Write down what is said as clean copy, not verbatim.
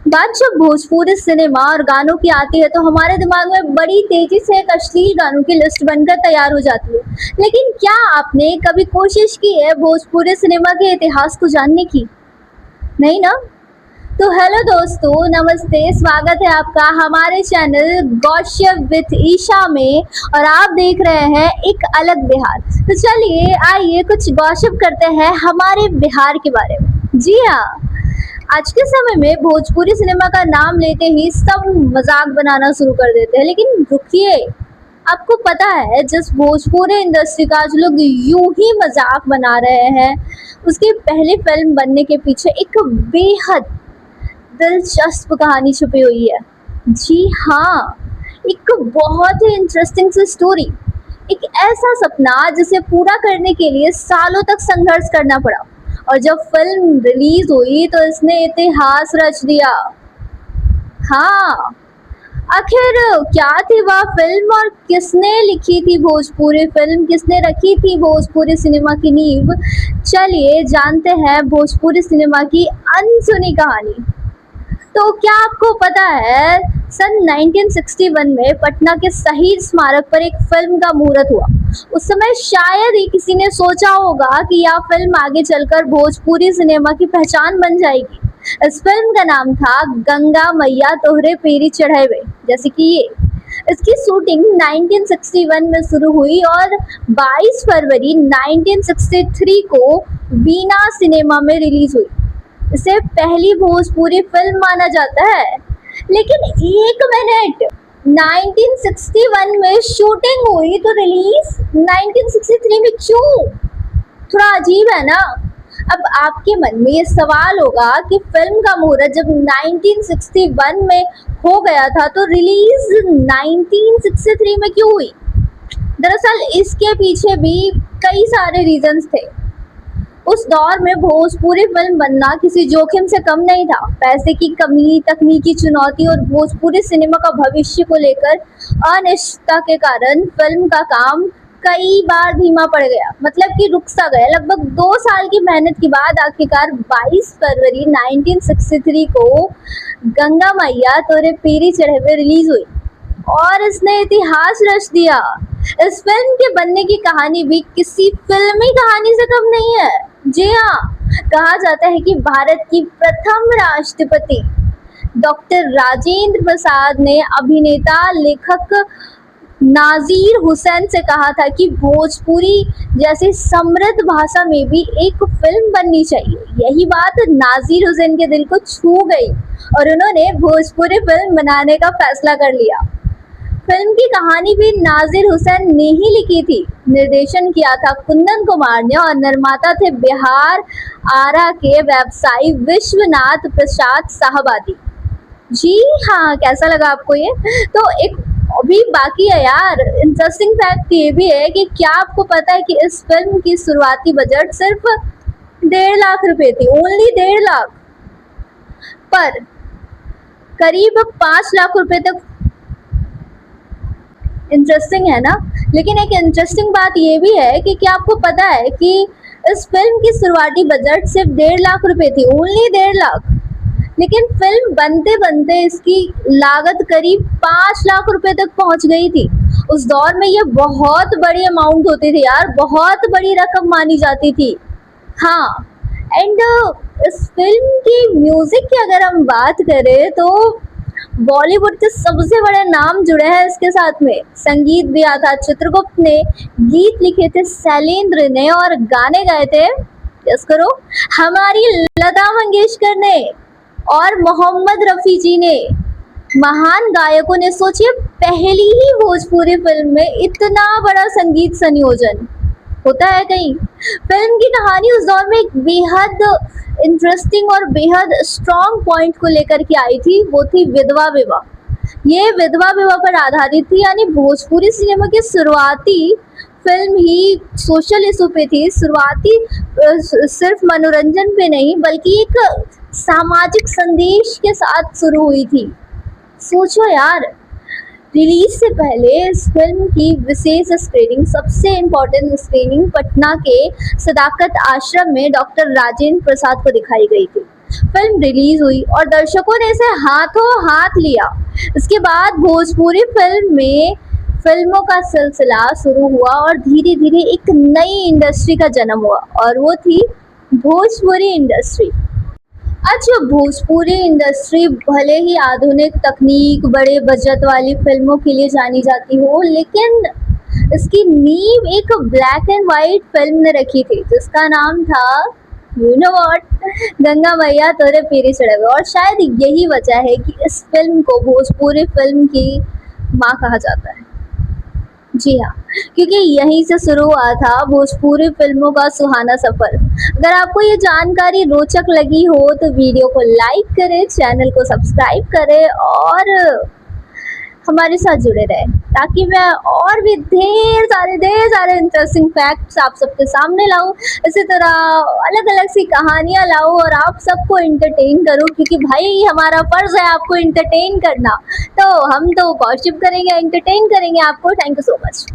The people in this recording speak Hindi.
बात जब भोजपुरी सिनेमा और गानों की आती है तो हमारे दिमाग में बड़ी तेजी से एक अश्लील गानों की लिस्ट बनकर तैयार हो जाती है। लेकिन क्या आपने कभी कोशिश की है भोजपुरी सिनेमा के इतिहास को जानने की? नहीं ना? तो हेलो दोस्तों, नमस्ते, स्वागत है आपका हमारे चैनल गॉसिप विथ ईशा में। और आप देख रहे हैं एक अलग बिहार। तो चलिए आइए कुछ गॉसिप करते हैं हमारे बिहार के बारे में। जी हाँ, आज के समय में भोजपुरी सिनेमा का नाम लेते ही सब मजाक बनाना शुरू कर देते हैं। लेकिन रुकिए, आपको पता है जिस भोजपुरी इंडस्ट्री का आज लोग यूं ही मजाक बना रहे हैं, उसकी पहली फिल्म बनने के पीछे एक बेहद दिलचस्प कहानी छुपी हुई है। जी हाँ, एक बहुत ही इंटरेस्टिंग सी स्टोरी, एक ऐसा सपना जिसे पूरा करने के लिए सालों तक संघर्ष करना पड़ा। और जब फिल्म रिलीज हुई तो इसने इतिहास रच दिया। हाँ, आखिर क्या थी वह फिल्म और किसने लिखी थी भोजपुरी फिल्म, किसने रखी थी भोजपुरी सिनेमा की नींव? चलिए जानते हैं भोजपुरी सिनेमा की अनसुनी कहानी। तो क्या आपको पता है सन 1961 में पटना के शहीद स्मारक पर एक फिल्म का मुहूर्त हुआ। उस समय शायद ही किसी ने सोचा होगा कि यह फिल्म आगे चलकर भोजपुरी सिनेमा की पहचान बन जाएगी। इस फिल्म का नाम था गंगा मैया तोहरे पेरी चढ़ावे, जैसे कि ये। इसकी शूटिंग 1961 में शुरू हुई और 22 फरवरी 1963 को वीना सिनेमा में रिलीज हुई। इसे पहली भोजपुरी फिल्म माना जाता है। लेकिन एक मिनट, 1961 में शूटिंग हुई तो रिलीज 1963 में क्यों? थोड़ा अजीब है ना। अब आपके मन में ये सवाल होगा कि फिल्म का मुहूर्त जब 1961 में हो गया था तो रिलीज 1963 में क्यों हुई? दरअसल इसके पीछे भी कई सारे रीजंस थे। उस दौर में भोजपुरी फिल्म बनना किसी जोखिम से कम नहीं था। पैसे की कमी, तकनीकी चुनौती और भोजपुरी सिनेमा का भविष्य को लेकर अनिश्चितता के कारण फिल्म का काम कई बार धीमा पड़ गया, मतलब कि रुक सा गया। लगभग 2 साल की मेहनत के बाद आखिरकार 22 फरवरी 1963 को गंगा मैया तोरे पेरी चढ़ावे रिलीज हुई और इसने इतिहास रच दिया। इस फिल्म के बनने की कहानी भी किसी फिल्मी कहानी से कम नहीं है। जी हाँ, कहा जाता है कि भारत की प्रथम राष्ट्रपति डॉक्टर राजेंद्र प्रसाद ने अभिनेता लेखक नाजीर हुसैन से कहा था कि भोजपुरी जैसी समृद्ध भाषा में भी एक फिल्म बननी चाहिए। यही बात नाजीर हुसैन के दिल को छू गई और उन्होंने भोजपुरी फिल्म बनाने का फैसला कर लिया। फिल्म की कहानी भी नाजीर हुसैन ने ही लिखी थी। निर्देशन किया था कुंदन कुमार ने और निर्माता थे बिहार आरा के व्यवसायी विश्वनाथ प्रसाद साहबादी। जी हाँ, कैसा लगा आपको ये? तो एक अभी बाकी है यार, इंटरेस्टिंग फैक्ट ये भी है कि क्या आपको पता है कि इस फिल्म की शुरुआती बजट सिर्फ 1.5 लाख रुपए थी, ओनली 1.5 लाख, पर करीब 5 लाख रुपए तक। इंटरेस्टिंग है ना। लेकिन एक इंटरेस्टिंग बात ये भी है कि क्या आपको पता है कि इस फिल्म की शुरुआती बजट सिर्फ 1.5 लाख रुपए थी, ओनली 1.5 लाख, लेकिन फिल्म बनते बनते इसकी लागत करीब 5 लाख रुपए तक पहुंच गई थी। उस दौर में ये बहुत बड़ी अमाउंट होती थी यार, बहुत बड़ी रकम मानी जाती थी। हाँ, एंड इस फिल्म की म्यूजिक की अगर हम बात करें तो बॉलीवुड के सबसे बड़े नाम जुड़े हैं इसके साथ में। संगीत दिया था चित्रगुप्त ने, गीत लिखे थे शैलेंद्र ने और गाने गाए थे, गेस करो, हमारी लता मंगेशकर ने और मोहम्मद रफी जी ने। महान गायकों ने, सोचिए पहली ही भोजपुरी फिल्म में इतना बड़ा संगीत संयोजन होता है कहीं। फिल्म की कहानी उस दौर में एक बेहद इंटरेस्टिंग और बेहद स्ट्रॉन्ग पॉइंट को लेकर के आई थी, वो थी विधवा विवाह। ये विधवा विवाह पर आधारित थी, यानी भोजपुरी सिनेमा की शुरुआती फिल्म ही सोशल इशू पे थी। शुरुआती सिर्फ मनोरंजन पे नहीं बल्कि एक सामाजिक संदेश के साथ शुरू हुई थी। सोचो यार, रिलीज से पहले इस फिल्म की विशेष स्क्रीनिंग, सबसे इम्पोर्टेंट स्क्रीनिंग पटना के सदाकत आश्रम में डॉक्टर राजेंद्र प्रसाद को दिखाई गई थी। फिल्म रिलीज हुई और दर्शकों ने इसे हाथों हाथ लिया। इसके बाद भोजपुरी फिल्मों का सिलसिला शुरू हुआ और धीरे धीरे एक नई इंडस्ट्री का जन्म हुआ और वो थी भोजपुरी इंडस्ट्री। आज भोजपुरी इंडस्ट्री भले ही आधुनिक तकनीक, बड़े बजट वाली फिल्मों के लिए जानी जाती हो, लेकिन इसकी नींव एक ब्लैक एंड वाइट फिल्म ने रखी थी जिसका नाम था यू नो व्हाट, गंगा मैया तोरे पीरी चढ़े। और शायद यही वजह है कि इस फिल्म को भोजपुरी फिल्म की माँ कहा जाता है। जी हाँ, क्योंकि यहीं से शुरू हुआ था भोजपुरी फिल्मों का सुहाना सफर। अगर आपको ये जानकारी रोचक लगी हो तो वीडियो को लाइक करें, चैनल को सब्सक्राइब करें और हमारे साथ जुड़े रहें ताकि मैं और भी ढेर सारे इंटरेस्टिंग फैक्ट्स आप सबके सामने लाऊं। इसी तरह अलग अलग सी कहानियां लाऊं और आप सबको इंटरटेन करूं, क्योंकि भाई हमारा फर्ज है आपको इंटरटेन करना। तो हम तो गॉसिप करेंगे, एंटरटेन करेंगे आपको। Thank you so much.